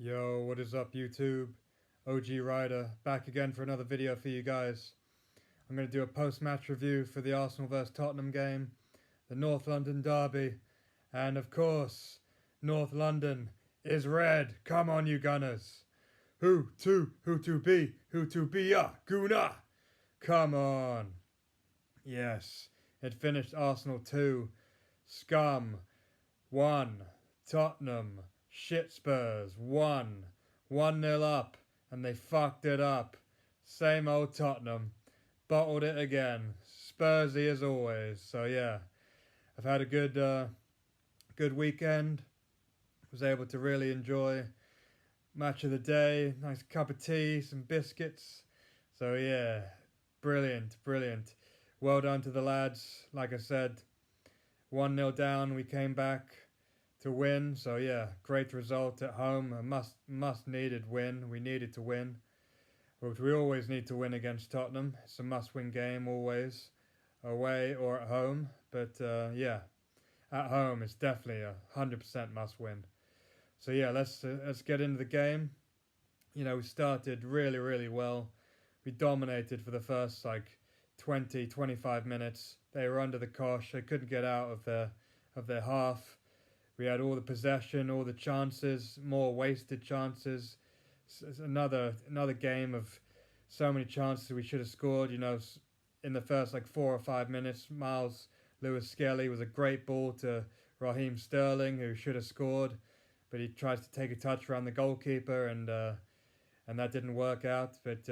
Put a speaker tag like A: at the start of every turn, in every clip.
A: Yo, what is up YouTube? OG Rider, back again for another video for you guys. I'm going to do a post-match review for the Arsenal vs Tottenham game, the North London derby, and of course, North London is red. Come on, you Gunners. Who to be, ya, Guna. Come on. Yes, it finished Arsenal 2, Scum 1, Tottenham, shit Spurs 1, 1-0 up, and they fucked it up. Same old Tottenham, bottled it again, Spursy as always. So yeah, I've had a good weekend. Was able to really enjoy match of the day, nice cup of tea, some biscuits. So yeah, brilliant. Well done to the lads. Like I said, 1-0 down, we came back to win. So yeah, great result at home. A must needed win. We needed to win, which we always need to win against Tottenham. It's a must win game always, away or at home. But yeah, at home it's definitely 100% must win. So yeah, let's get into the game. You know, we started really well. We dominated for the first 20-25 minutes. They were under the cosh. They couldn't get out of their half. We had all the possession, all the chances, more wasted chances. It's another game of so many chances we should have scored. You know, in the first 4 or 5 minutes, Miles Lewis-Skelly was a great ball to Raheem Sterling, who should have scored, but he tries to take a touch around the goalkeeper, and that didn't work out. But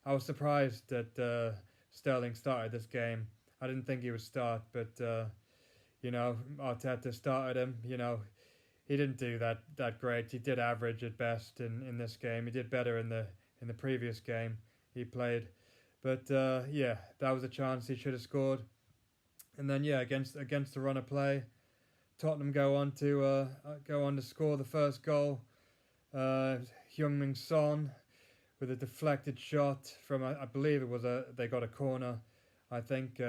A: I was surprised that Sterling started this game. I didn't think he would start, but you know, Arteta started him. You know, he didn't do that great. He did average at best in this game. He did better in the previous game he played, but yeah, that was a chance he should have scored. And then yeah, against the run of play, Tottenham go on to score the first goal. Heung-min Son with a deflected shot from I believe they got a corner, I think,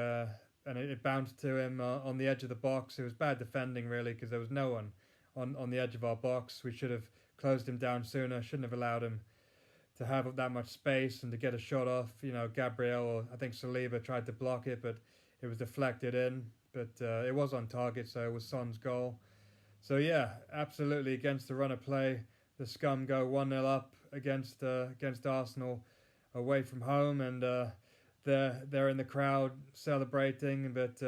A: and it bounced to him on the edge of the box. It was bad defending really, because there was no one on the edge of our box. We should have closed him down sooner. Shouldn't have allowed him to have that much space and to get a shot off. You know, Gabriel, or I think Saliba, tried to block it, but it was deflected in. But it was on target, so it was Son's goal. So yeah, absolutely against the run of play, the Scum go 1-0 up against Arsenal away from home, and they're in the crowd celebrating, but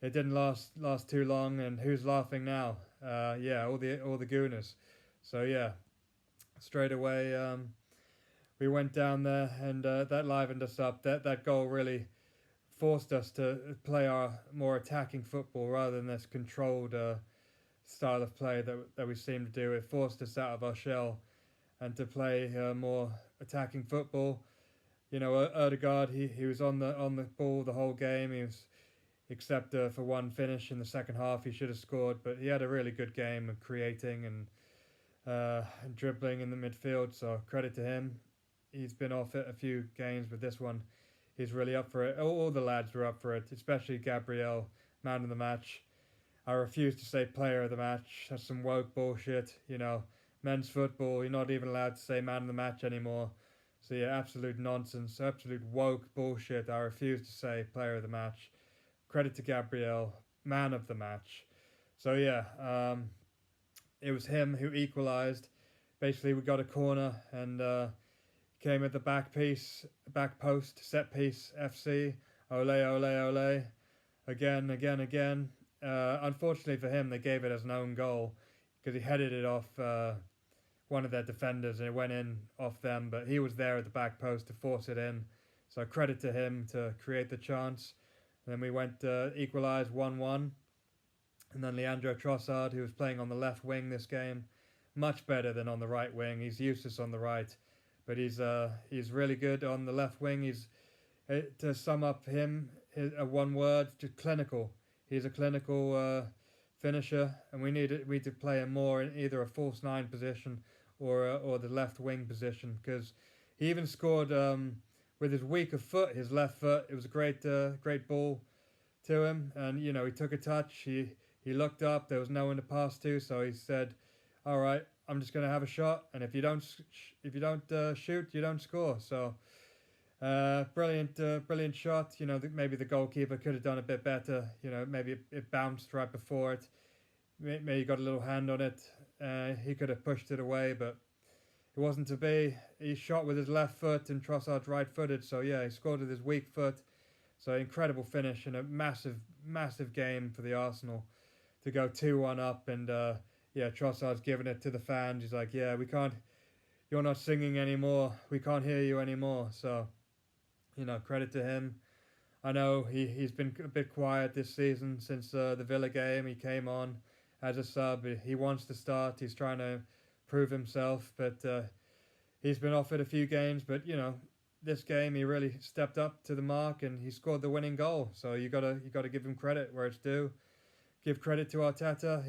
A: it didn't last too long. And who's laughing now? Yeah, all the Gooners. So yeah, straight away we went down there, and that livened us up. That goal really forced us to play our more attacking football rather than this controlled style of play that we seem to do. It forced us out of our shell and to play more attacking football. You know, Odegaard, he was on the ball the whole game. He was, except for one finish in the second half, he should have scored. But he had a really good game of creating and dribbling in the midfield. So credit to him. He's been off it a few games, but this one, he's really up for it. All the lads were up for it, especially Gabriel, man of the match. I refuse to say player of the match. That's some woke bullshit. You know, men's football, you're not even allowed to say man of the match anymore. So yeah, absolute nonsense, absolute woke bullshit. I refuse to say player of the match. Credit to Gabriel, man of the match. So yeah, it was him who equalised. Basically, we got a corner, and came at the back post, set piece, FC. Ole. Again. Unfortunately for him, they gave it as an own goal because he headed it off one of their defenders, and it went in off them, but he was there at the back post to force it in. So credit to him to create the chance. And then we went equalised 1-1. And then Leandro Trossard, who was playing on the left wing this game, much better than on the right wing. He's useless on the right, but he's really good on the left wing. He's, to sum up him, one word, just clinical. He's a clinical finisher, and we need to play him more in either a false nine position or the left wing position, because he even scored with his weaker foot, his left foot. It was a great ball to him, and you know, he took a touch. He looked up. There was no one to pass to, so he said, "All right, I'm just gonna have a shot, and if you don't shoot, you don't score. So brilliant shot. You know, maybe the goalkeeper could have done a bit better. You know, maybe it bounced right before it. Maybe he got a little hand on it. He could have pushed it away, but it wasn't to be. He shot with his left foot and Trossard's right-footed. So yeah, he scored with his weak foot. So incredible finish and a massive game for the Arsenal to go 2-1 up. And yeah, Trossard's giving it to the fans. He's like, yeah, we can't. You're not singing anymore. We can't hear you anymore. So, you know, credit to him. I know he's been a bit quiet this season since the Villa game. He came on as a sub. He wants to start. He's trying to prove himself, but he's been offered a few games. But you know, this game he really stepped up to the mark and he scored the winning goal. So you gotta give him credit where it's due. Give credit to Arteta.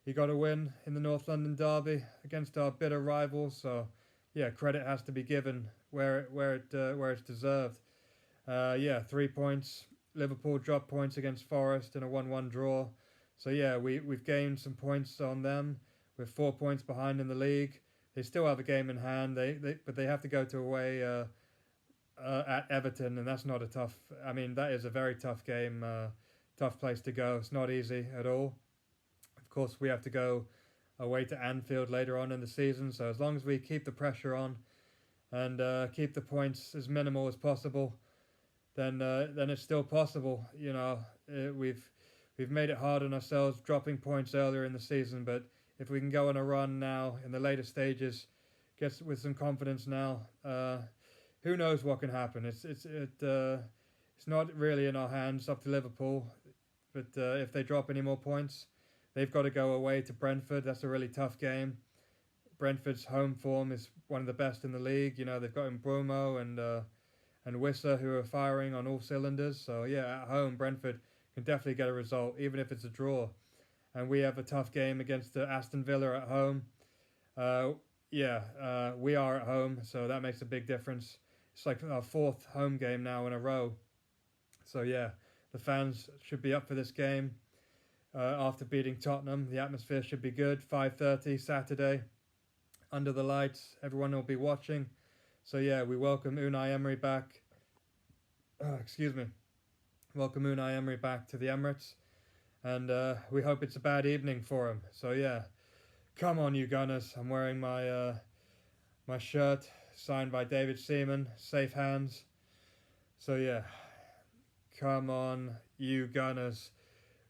A: He got a win in the North London derby against our bitter rivals. So yeah, credit has to be given where it's deserved. Yeah, 3 points. Liverpool dropped points against Forest in a 1-1 draw. So yeah, we've gained some points on them. We're 4 points behind in the league. They still have a game in hand. But they have to go to away at Everton, and that's not a tough. I mean, that is a very tough game. Tough place to go. It's not easy at all. Of course, we have to go away to Anfield later on in the season. So as long as we keep the pressure on and keep the points as minimal as possible, then it's still possible. You know, we've made it hard on ourselves, dropping points earlier in the season. But if we can go on a run now in the later stages, get with some confidence now, who knows what can happen? It's not really in our hands. Up to Liverpool. But if they drop any more points, they've got to go away to Brentford. That's a really tough game. Brentford's home form is one of the best in the league. You know, they've got Mbeumo and Wissa who are firing on all cylinders. So yeah, at home Brentford can definitely get a result, even if it's a draw. And we have a tough game against Aston Villa at home. We are at home, so that makes a big difference. It's like our fourth home game now in a row. So yeah, the fans should be up for this game. After beating Tottenham, the atmosphere should be good. 5:30 Saturday, under the lights. Everyone will be watching. So yeah, we welcome Unai Emery back. Excuse me. Welcome Unai Emery back to the Emirates. And we hope it's a bad evening for him. So yeah, come on you Gunners. I'm wearing my my shirt signed by David Seaman. Safe hands. So yeah, come on you Gunners.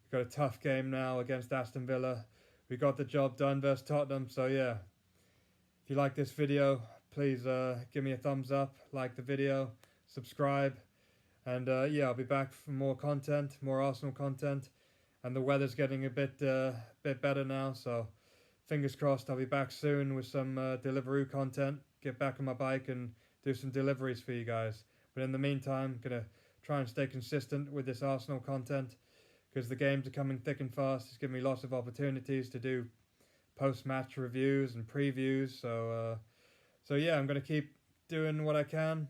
A: We've got a tough game now against Aston Villa. We got the job done versus Tottenham. So yeah, if you like this video, please give me a thumbs up, like the video, subscribe. And yeah, I'll be back for more content, more Arsenal content. And the weather's getting a bit better now, so fingers crossed I'll be back soon with some Deliveroo content. Get back on my bike and do some deliveries for you guys. But in the meantime, I'm going to try and stay consistent with this Arsenal content because the games are coming thick and fast. It's giving me lots of opportunities to do post-match reviews and previews. So yeah, I'm going to keep doing what I can.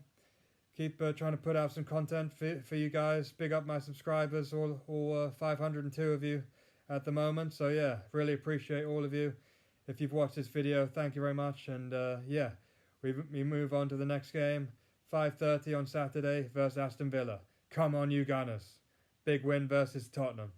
A: Keep trying to put out some content for you guys. Big up my subscribers, all 502 of you at the moment. So yeah, really appreciate all of you. If you've watched this video, thank you very much. And yeah, we move on to the next game. 5:30 on Saturday versus Aston Villa. Come on you Gunners. Big win versus Tottenham.